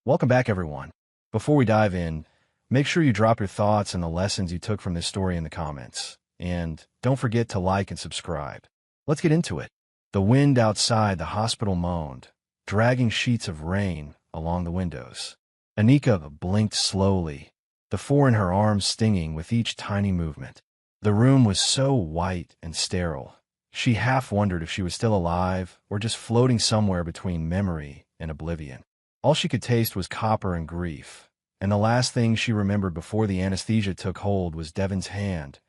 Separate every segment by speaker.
Speaker 1: Welcome back, everyone. Before we dive in, make sure you drop your thoughts and the lessons you took from this story in the comments. And don't forget to like and subscribe. Let's get into it. The wind outside the hospital moaned, dragging sheets of rain along the windows. Anika blinked slowly, the four in her arms stinging with each tiny movement. The room was so white and sterile. She half wondered if she was still alive or just floating somewhere between memory and oblivion. All she could taste was copper and grief, and the last thing she remembered before the anesthesia took hold was Devon's hand,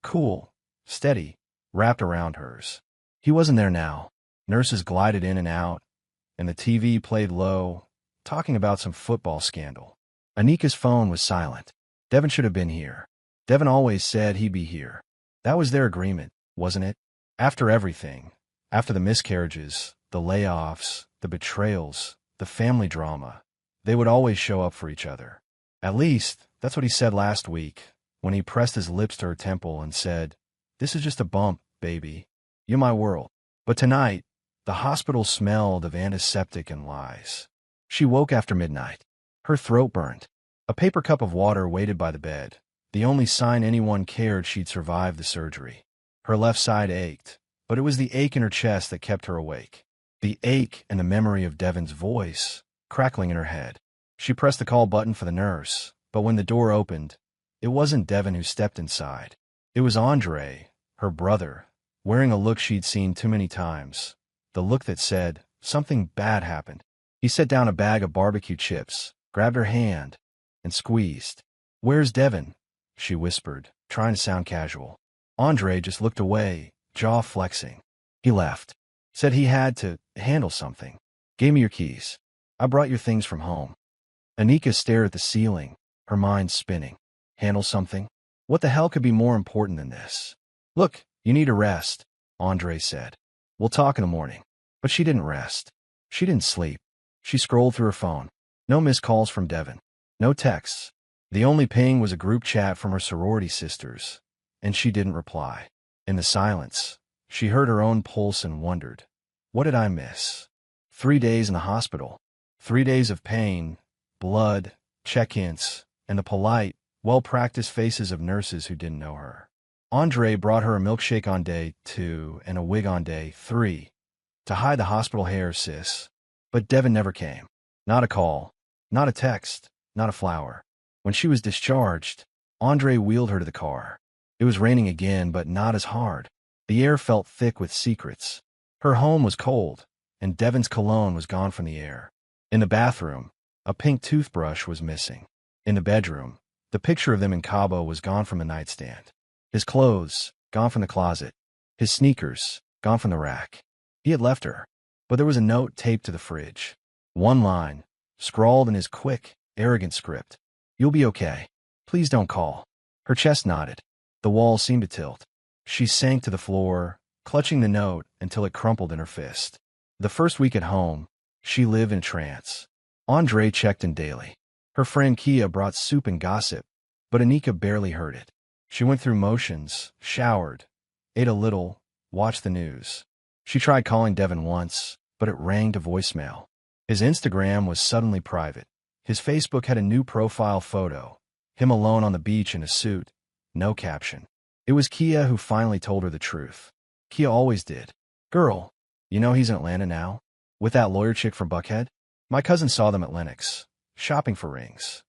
Speaker 1: cool, steady, wrapped around hers. He wasn't there now. Nurses glided in and out, and the TV played low, talking about some football scandal. Anika's phone was silent. Devon should have been here. Devon always said he'd be here. That was their agreement, wasn't it? After everything, after the miscarriages, the layoffs, the betrayals, the family drama, they would always show up for each other. At least, that's what he said last week, when he pressed his lips to her temple and said, "This is just a bump, baby. You're my world." But tonight, the hospital smelled of antiseptic and lies. She woke after midnight. Her throat burned. A paper cup of water waited by the bed, the only sign anyone cared she'd survived the surgery. Her left side ached, but it was the ache in her chest that kept her awake. The ache and the memory of Devon's voice crackling in her head. She pressed the call button for the nurse, but when the door opened, it wasn't Devon who stepped inside. It was Andre, her brother, wearing a look she'd seen too many times, the look that said, something bad happened. He set down a bag of barbecue chips, grabbed her hand, and squeezed. "Where's Devon?" she whispered, trying to sound casual. Andre just looked away, jaw flexing. "He left. Said he had to handle something. Gave me your keys. I brought your things from home." Anika stared at the ceiling, her mind spinning. Handle something? What the hell could be more important than this? "Look, you need a rest," Andre said. "We'll talk in the morning." But she didn't rest. She didn't sleep. She scrolled through her phone. No missed calls from Devon. No texts. The only ping was a group chat from her sorority sisters, and she didn't reply. In the silence, she heard her own pulse and wondered, what did I miss? 3 days in the hospital. 3 days of pain, blood, check-ins, and the polite, well-practiced faces of nurses who didn't know her. Andre brought her a milkshake on day 2 and a wig on day 3 to hide the hospital hair, sis. But Devon never came. Not a call, not a text, not a flower. When she was discharged, Andre wheeled her to the car. It was raining again, but not as hard. The air felt thick with secrets. Her home was cold, and Devon's cologne was gone from the air. In the bathroom, a pink toothbrush was missing. In the bedroom, the picture of them in Cabo was gone from the nightstand. His clothes, gone from the closet. His sneakers, gone from the rack. He had left her, but there was a note taped to the fridge. One line, scrawled in his quick, arrogant script. "You'll be okay. Please don't call." Her chest nodded. The walls seemed to tilt. She sank to the floor, clutching the note until it crumpled in her fist. The first week at home, she lived in a trance. Andre checked in daily. Her friend Kia brought soup and gossip, but Anika barely heard it. She went through motions, showered, ate a little, watched the news. She tried calling Devon once, but it rang to voicemail. His Instagram was suddenly private. His Facebook had a new profile photo, him alone on the beach in a suit, no caption. It was Kia who finally told her the truth. Kia always did. "Girl, you know he's in Atlanta now? With that lawyer chick from Buckhead? My cousin saw them at Lennox, shopping for rings."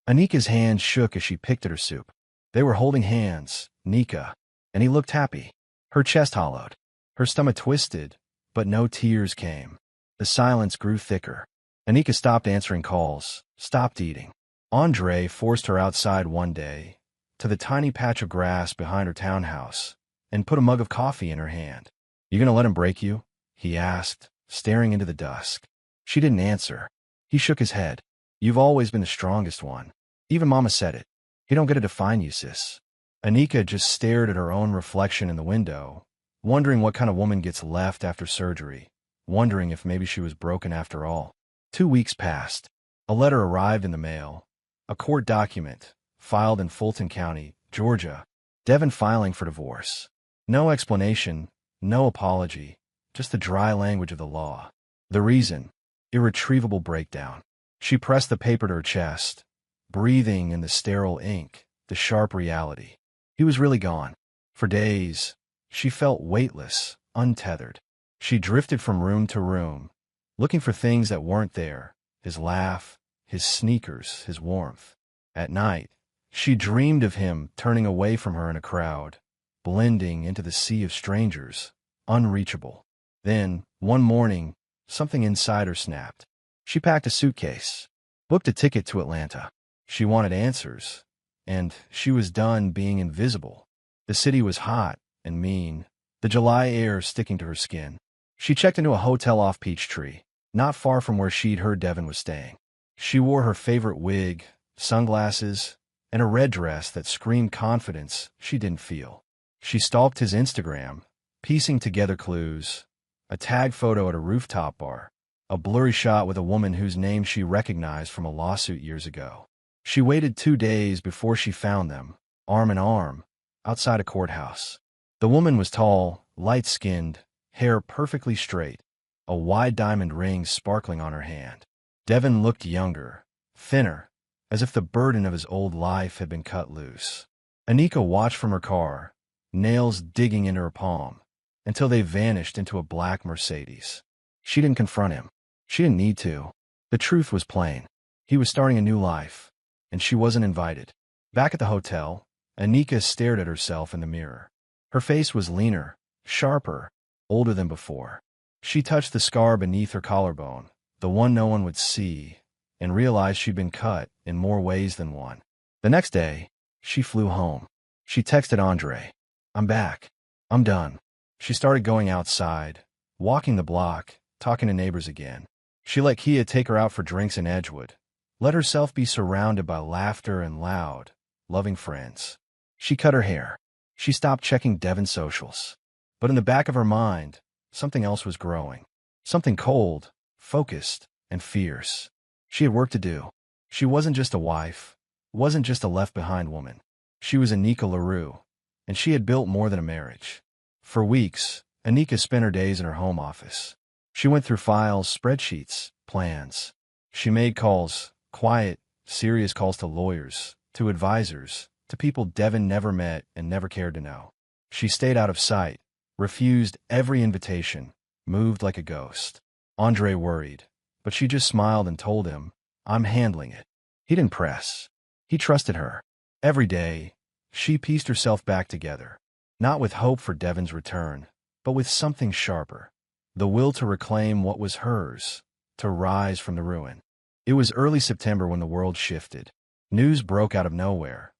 Speaker 1: Anika's hand shook as she picked at her soup. They were holding hands, Nika, and he looked happy. Her chest hollowed. Her stomach twisted, but no tears came. The silence grew thicker. Anika stopped answering calls, stopped eating. Andre forced her outside one day, to the tiny patch of grass behind her townhouse, and put a mug of coffee in her hand. "You gonna let him break you?" he asked, staring into the dusk. She didn't answer. He shook his head. "You've always been the strongest one. Even Mama said it. He don't get to define you, sis." Anika just stared at her own reflection in the window, wondering what kind of woman gets left after surgery, wondering if maybe she was broken after all. 2 weeks passed. A letter arrived in the mail, a court document, filed in Fulton County, Georgia, Devon filing for divorce. No explanation, no apology, just the dry language of the law. The reason, irretrievable breakdown. She pressed the paper to her chest, breathing in the sterile ink, the sharp reality. He was really gone. For days, she felt weightless, untethered. She drifted from room to room, looking for things that weren't there: his laugh, his sneakers, his warmth. At night, she dreamed of him turning away from her in a crowd, blending into the sea of strangers, unreachable. Then, one morning, something inside her snapped. She packed a suitcase, booked a ticket to Atlanta. She wanted answers, and she was done being invisible. The city was hot and mean, the July air sticking to her skin. She checked into a hotel off Peachtree, not far from where she'd heard Devin was staying. She wore her favorite wig, sunglasses, and a red dress that screamed confidence she didn't feel. She stalked his Instagram, piecing together clues: a tag photo at a rooftop bar, a blurry shot with a woman whose name she recognized from a lawsuit years ago. She waited 2 days before she found them, arm in arm, outside a courthouse. The woman was tall, light-skinned, hair perfectly straight, a wide diamond ring sparkling on her hand. Devin looked younger, thinner, as if the burden of his old life had been cut loose. Anika watched from her car, nails digging into her palm, until they vanished into a black Mercedes. She didn't confront him. She didn't need to. The truth was plain. He was starting a new life, and she wasn't invited. Back at the hotel, Anika stared at herself in the mirror. Her face was leaner, sharper, older than before. She touched the scar beneath her collarbone, the one no one would see, and realized she'd been cut in more ways than one. The next day, she flew home. She texted Andre, "I'm back. I'm done." She started going outside, walking the block, talking to neighbors again. She let Kia take her out for drinks in Edgewood, let herself be surrounded by laughter and loud, loving friends. She cut her hair. She stopped checking Devin's socials. But in the back of her mind, something else was growing. Something cold, focused, and fierce. She had work to do. She wasn't just a wife, wasn't just a left-behind woman. She was Anika LaRue, and she had built more than a marriage. For weeks, Anika spent her days in her home office. She went through files, spreadsheets, plans. She made calls, quiet, serious calls to lawyers, to advisors, to people Devin never met and never cared to know. She stayed out of sight, refused every invitation, moved like a ghost. Andre worried, but she just smiled and told him, "I'm handling it." He didn't press. He trusted her. Every day, she pieced herself back together, not with hope for Devin's return, but with something sharper: the will to reclaim what was hers, to rise from the ruin. It was early September when the world shifted. News broke out of nowhere.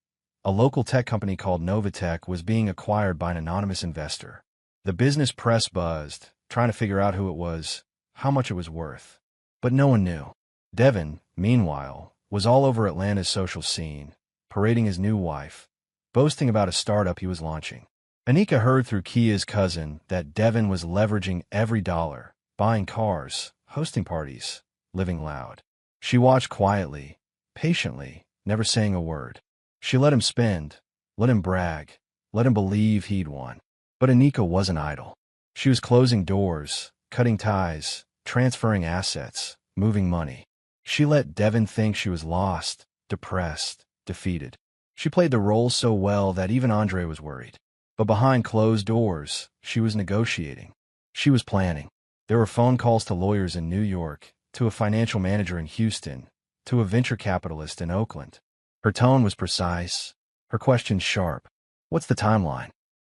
Speaker 1: A local tech company called Novatech was being acquired by an anonymous investor. The business press buzzed, trying to figure out who it was, how much it was worth. But no one knew. Devin, meanwhile, was all over Atlanta's social scene, parading his new wife, boasting about a startup he was launching. Anika heard through Kia's cousin that Devin was leveraging every dollar, buying cars, hosting parties, living loud. She watched quietly, patiently, never saying a word. She let him spend, let him brag, let him believe he'd won. But Anika wasn't idle. She was closing doors, cutting ties, transferring assets, moving money. She let Devin think she was lost, depressed, defeated. She played the role so well that even Andre was worried. But behind closed doors, she was negotiating. She was planning. There were phone calls to lawyers in New York, to a financial manager in Houston, to a venture capitalist in Oakland. Her tone was precise, her questions sharp. "What's the timeline?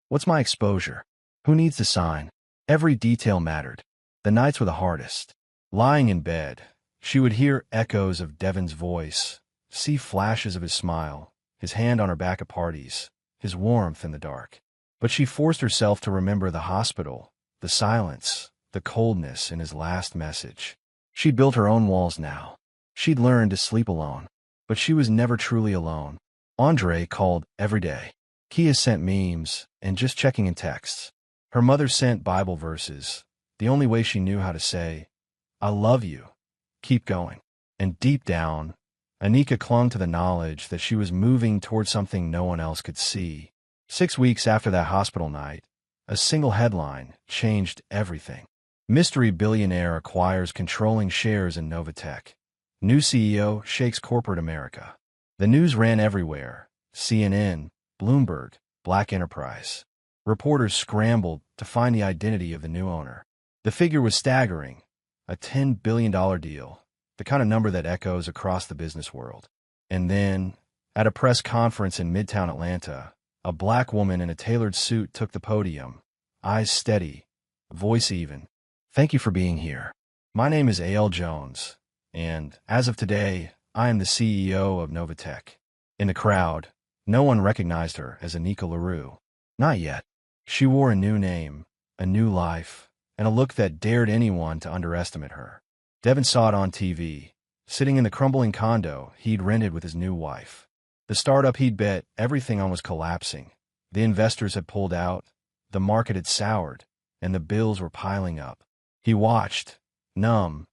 Speaker 1: What's my exposure? Who needs to sign?" Every detail mattered. The nights were the hardest. Lying in bed, she would hear echoes of Devin's voice, see flashes of his smile, his hand on her back at parties, his warmth in the dark. But she forced herself to remember the hospital, the silence, the coldness in his last message. She'd built her own walls now. She'd learned to sleep alone. But she was never truly alone. Andre called every day. Kia sent memes and just checking in texts. Her mother sent Bible verses, the only way she knew how to say, "I love you. Keep going." And deep down, Anika clung to the knowledge that she was moving toward something no one else could see. 6 weeks after that hospital night, a single headline changed everything. Mystery billionaire acquires controlling shares in Novatech. New CEO shakes corporate America. The news ran everywhere. CNN, Bloomberg, Black Enterprise. Reporters scrambled to find the identity of the new owner. The figure was staggering, a $10 billion deal, the kind of number that echoes across the business world. And then, at a press conference in Midtown Atlanta, a black woman in a tailored suit took the podium, eyes steady, voice even. "Thank you for being here. My name is A.L. Jones, and as of today, I am the CEO of Novatech." In the crowd, no one recognized her as Anika LaRue. Not yet. She wore a new name, a new life, and a look that dared anyone to underestimate her. Devin saw it on TV, sitting in the crumbling condo he'd rented with his new wife. The startup he'd bet everything on was collapsing. The investors had pulled out, the market had soured, and the bills were piling up. He watched, numb,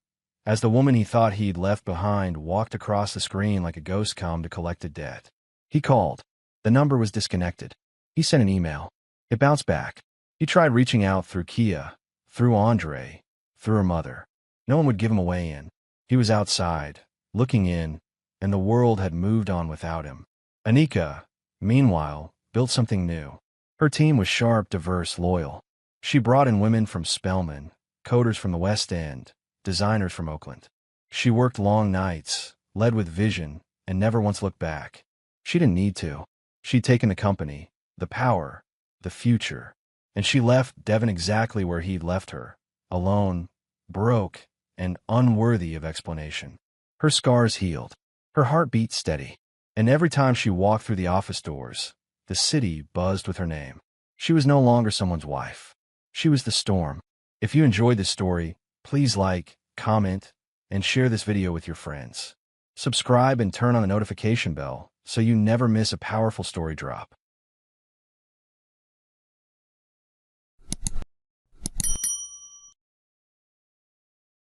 Speaker 1: as the woman he thought he'd left behind walked across the screen like a ghost come to collect a debt. He called. The number was disconnected. He sent an email. It bounced back. He tried reaching out through Kia, through Andre, through her mother. No one would give him a way in. He was outside, looking in, and the world had moved on without him. Anika, meanwhile, built something new. Her team was sharp, diverse, loyal. She brought in women from Spelman, coders from the West End, designers from Oakland. She worked long nights, led with vision, and never once looked back. She didn't need to. She'd taken the company, the power, the future, and she left Devin exactly where he'd left her, alone, broke, and unworthy of explanation. Her scars healed. Her heart beat steady. And every time she walked through the office doors, the city buzzed with her name. She was no longer someone's wife. She was the storm. If you enjoyed this story, please like, comment, and share this video with your friends. Subscribe and turn on the notification bell so you never miss a powerful story drop.